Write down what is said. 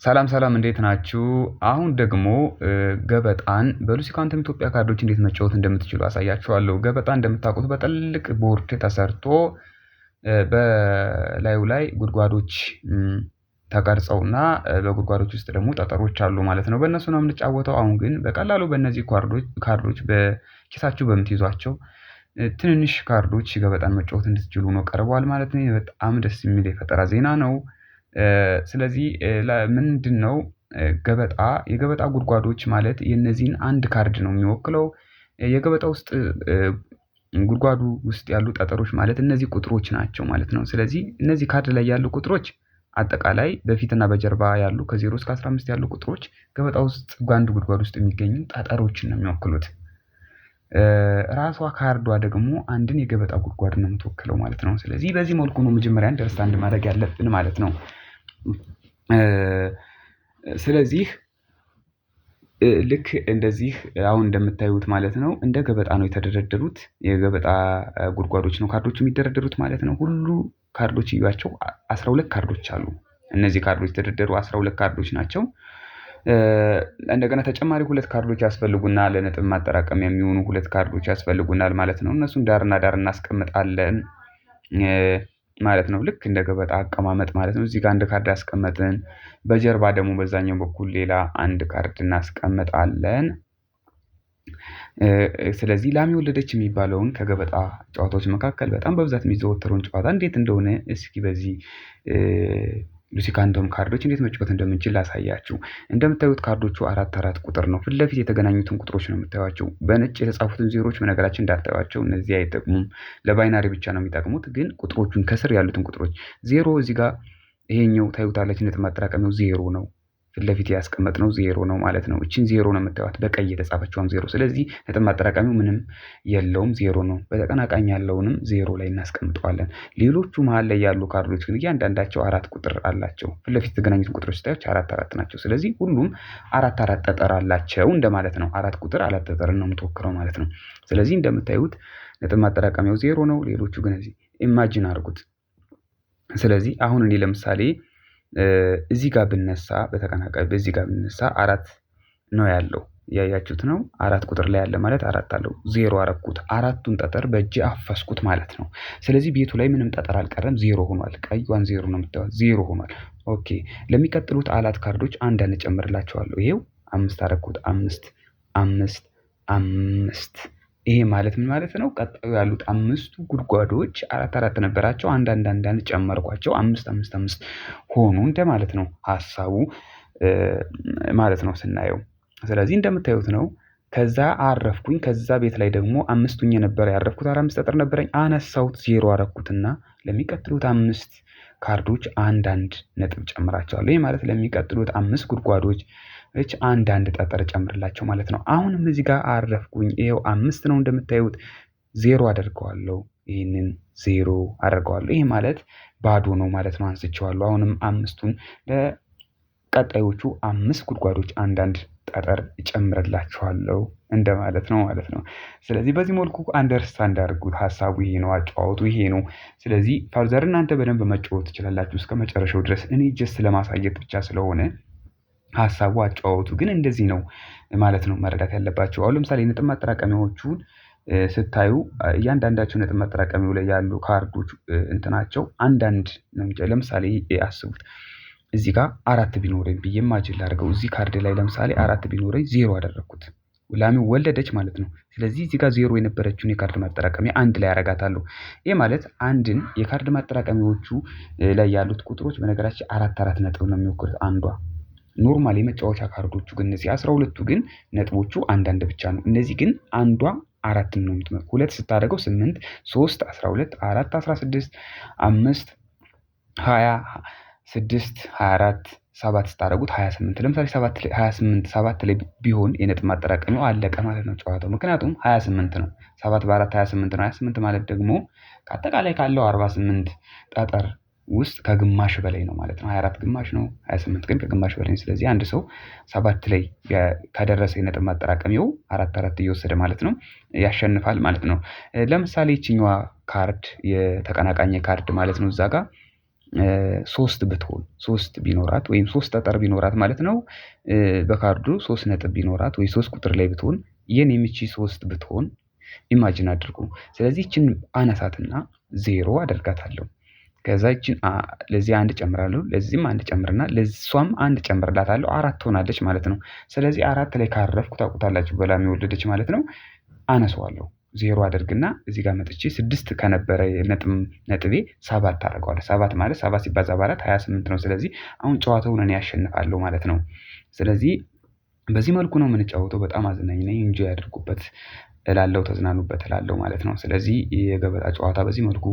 ሰላም ሰላም እንዴት ናችሁ? አሁን ደግሞ ገበጣን በሉሲ ኳንተም ኢትዮጵያ ካርዶች እንዴት መጫወት እንደምትችሉ አሳያችኋለሁ። ገበጣ እንደምታውቁት በትልቅ ቦርድ ተሰርቶ በላዩ ላይ ጉድጓዶች ተቀርጸውና በጉድጓዶች ውስጥ ደግሞ ጠጠሮች አሉ ማለት ነው። በእነሱ ነው የምንጫወተው። አሁን ግን በቀላሉ በእነዚህ ካርዶች በኪሳችሁ በምትይዟቸው ትንንሽ ካርዶች ገበጣን መጫወት እንድትችሉ ነው ቀርቧል ማለት ነው። በጣም ደስ የሚል የፈጠራ ዜና ነው። ስለዚህ ምንድነው ገበጣ? የገበጣ ጉድጓዶች ማለት የነዚህን አንድ ካርድ ነው የሚወክለው። የገበጣ ውስጥ ጉድጓዱ ውስጥ ያሉ ጠጠሮች ማለት እነዚህ ቁጥሮች ናቸው ማለት ነው። ስለዚህ እነዚህ ካርድ ላይ ያሉ ቁጥሮች አጠቃላይ በፊትና በጀርባ ያሉ ከ0 እስከ 15 ያሉ ቁጥሮች ገበጣ ውስጥ በአንድ ጉድጓድ ውስጥ የሚገኙ ጠጠሮችን ነው የሚወክሉት። ራሷ ካርዷ ደግሞ አንድን የገበጣ ጉድጓድ ነው የምትወክለው ማለት ነው። ስለዚህ በዚህ መልኩ ነው መጀመሪያ አንደርስታንድ ማድረግ ያለብን ማለት ነው። ስለዚህ ልክ እንደዚህ አሁን እንደምታዩት ማለት ነው እንደ ገበጣ ነው የተደረደሩት። የገበጣ ጉድጓዶች ነው ካርዶች የሚደረደሩት ማለት ነው። ሁሉ ካርዶች እዩዋቸው 12 ካርዶች አሉ። እነዚህ ካርዶች የተደረደሩ 12 ካርዶች ናቸው። እንደገና ተጨማሪ 2 ካርዶች ያስፈልጉናል። ለነጥብ ማጠራቀሚያ የሚሆኑ 2 ካርዶች ያስፈልጉናል ማለት ነው። እነሱን ዳርና ዳር እናስቀምጣለን ማለት ነው። ልክ እንደ ገበጣ አቀማመጥ ማለት ነው። እዚህ ጋር አንድ ካርድ ያስቀመጥን፣ በጀርባ ደግሞ በዛኛው በኩል ሌላ አንድ ካርድ እናስቀምጣለን። ስለዚህ ላም የወለደች የሚባለውን ከገበጣ ጨዋታዎች መካከል በጣም በብዛት የሚዘወተረውን ጨዋታ እንዴት እንደሆነ እስኪ በዚህ ሉሲ ኳንተም ካርዶች እንዴት መጫወት እንደምንችል ላሳያችሁ። እንደምታዩት ካርዶቹ 4 ቁጥር ነው። ፊት ለፊት የተገናኙትን ቁጥሮች ነው የምታዩቸው። በነጭ የተጻፉትን ዜሮዎች በነገራችን እንዳታዩቸው፣ እነዚህ አይጠቅሙም። ለባይናሪ ብቻ ነው የሚጠቅሙት። ግን ቁጥሮቹን ከስር ያሉትን ቁጥሮች ዜሮ እዚህ ጋር ይሄኛው ታዩታላችሁ። ነጥብ ማጠራቀሚያው ዜሮ ነው። ፊት ለፊት ያስቀመጥነው ዜሮ ነው ማለት ነው። እቺን ዜሮ ነው የምታዩት በቀይ የተጻፈችውን ዜሮ። ስለዚህ ነጥብ ማጠራቀሚያው ምንም የለውም ዜሮ ነው። በተቀናቃኝ ያለውንም ዜሮ ላይ እናስቀምጠዋለን። ሌሎቹ መሀል ላይ ያሉ ካርዶች ግን እያንዳንዳቸው 4 ቁጥር አላቸው። ፊት ለፊት የተገናኙትን ቁጥሮች ስታዩት 4 ናቸው። ስለዚህ ሁሉም 4 ጠጠር አላቸው እንደማለት ነው። 4 ቁጥር 4 ጠጠር ነው የምትወክለው ማለት ነው። ስለዚህ እንደምታዩት ነጥብ ማጠራቀሚያው ዜሮ ነው። ሌሎቹ ግን እዚህ ኢማጂን አድርጉት። ስለዚህ አሁን እኔ ለምሳሌ እዚህ ጋር ብነሳ በተቀናቃኝ በዚህ ጋር ብነሳ 4 ነው ያለው። ያያችሁት ነው። 4 ቁጥር ላይ ያለ ማለት 4 አለው። ዜሮ አረኩት። 4ቱን ጠጠር በእጅ አፈስኩት ማለት ነው። ስለዚህ ቤቱ ላይ ምንም ጠጠር አልቀረም፣ ዜሮ ሆኗል። ቀይዋን ዜሮ ነው የምታዩት፣ ዜሮ ሆኗል። ኦኬ። ለሚቀጥሉት 4 ካርዶች አንድ ጨምርላቸዋለሁ። ይሄው 5 አረኩት። 5 ይሄ ማለት ምን ማለት ነው? ቀጣዩ ያሉት 5ቱ ጉድጓዶች 4 ነበራቸው። አንዳንድ ጨመርኳቸው። 5 ሆኑ እንደማለት ነው ሐሳቡ ማለት ነው ስናየው። ስለዚህ እንደምታዩት ነው። ከዛ አረፍኩኝ። ከዛ ቤት ላይ ደግሞ 5ቱኝ ነበር ያረፍኩት። 5 ጠጠር ነበረኝ። አነሳሁት፣ ዜሮ አረኩትና ለሚቀጥሉት 5 ካርዶች አንዳንድ ነጥብ ጨምራቸዋለሁ። ይሄ ማለት ለሚቀጥሉት 5 ጉድጓዶች አንዳንድ ጠጠር ጨምርላቸው ማለት ነው። አሁንም እዚህ ጋር አረፍኩኝ። ይሄው 5 ነው እንደምታዩት። ዜሮ አደርገዋለሁ። ይሄንን ዜሮ አደርገዋለሁ። ይሄ ማለት ባዶ ነው ማለት ነው። አንስቼዋለሁ። አሁንም 5ቱን ለቀጣዮቹ 5 ጉድጓዶች አንዳንድ ጠጠር እጨምርላችኋለሁ እንደማለት ነው ማለት ነው። ስለዚህ በዚህ መልኩ አንደርስታንድ አድርጉት። ሐሳቡ ይሄ ነው፣ አጫዋቱ ይሄ ነው። ስለዚህ ፈርዘር እናንተ በደንብ መጫወት ትችላላችሁ እስከ መጨረሻው ድረስ። እኔ ጀስት ለማሳየት ብቻ ስለሆነ ሐሳቡ አጫዋቱ ግን እንደዚህ ነው ማለት ነው መረዳት ያለባቸው። አሁን ለምሳሌ ነጥብ ማጠራቀሚያዎቹን ስታዩ እያንዳንዳቸው ነጥብ ማጠራቀሚያው ላይ ያሉ ካርዶች እንትናቸው አንዳንድ ነው። ለምሳሌ አስቡት እዚህ ጋር 4 ቢኖረኝ ብዬ ማጅል አድርገው እዚህ ካርድ ላይ ለምሳሌ 4 ቢኖረኝ ዜሮ አደረኩት። ላሚው ወለደች ማለት ነው። ስለዚህ እዚህ ጋር ዜሮ የነበረችውን የካርድ ማጠራቀሚያ አንድ ላይ አረጋታለሁ። ይሄ ማለት አንድን የካርድ ማጠራቀሚያዎቹ ላይ ያሉት ቁጥሮች በነገራችን 4 ነጥብ ነው የሚወክሉት። አንዷ ኖርማል የመጫወቻ ካርዶቹ ግን እነዚህ 12ቱ ግን ነጥቦቹ አንዳንድ ብቻ ነው። እነዚህ ግን አንዷ 4 ነው የምትመጣው። 2 ስታደርገው 8፣ 3 12፣ 4 16፣ 5 20፣ 6 24፣ 7 ስታደርጉት 28። ለምሳሌ 7 ላይ ቢሆን የነጥብ ማጠራቀሚያው አለቀ ማለት ነው ጨዋታው። ምክንያቱም 28 ነው። 7 በ4 28 ነው። 28 ማለት ደግሞ ከአጠቃላይ ካለው 48 ጠጠር ውስጥ ከግማሽ በላይ ነው ማለት ነው። 24 ግማሽ ነው፣ 28 ግን ከግማሽ በላይ ነው። ስለዚህ አንድ ሰው 7 ላይ ከደረሰ የነጥብ ማጠራቀሚያው 4 እየወሰደ ማለት ነው ያሸንፋል ማለት ነው። ለምሳሌ ይችኛዋ ካርድ የተቀናቃኝ ካርድ ማለት ነው። እዛ ጋር ሶስት ብትሆን ሶስት ቢኖራት ወይም ሶስት ጠጠር ቢኖራት ማለት ነው። በካርዱ ሶስት ነጥብ ቢኖራት ወይ ሶስት ቁጥር ላይ ብትሆን የኔም ይቺ ሶስት ብትሆን ኢማጂን አድርጉ። ስለዚህ ይችን አነሳትና ዜሮ አደርጋታለሁ። ከዛ ይችን ለዚህ አንድ ጨምራለሁ፣ ለዚህም አንድ ጨምርና ለሷም አንድ ጨምርላታለሁ፣ አራት ትሆናለች ማለት ነው። ስለዚህ አራት ላይ ካረፍኩ ታውቁታላችሁ በላም የወለደች ማለት ነው። አነሳዋለሁ ዜሮ አደርግና እዚህ ጋር መጥቼ ስድስት ከነበረ ነጥቤ ሰባት አደርገዋለሁ። ሰባት ማለት ሰባት ሲባዛ በአራት 28 ነው። ስለዚህ አሁን ጨዋታውን እኔ ያሸንፋለሁ ማለት ነው። ስለዚህ በዚህ መልኩ ነው የምንጫወተው። በጣም አዝናኝ ነኝ። ኢንጆይ ያድርጉበት እላለሁ፣ ተዝናኑበት እላለሁ ማለት ነው። ስለዚህ የገበጣ ጨዋታ በዚህ መልኩ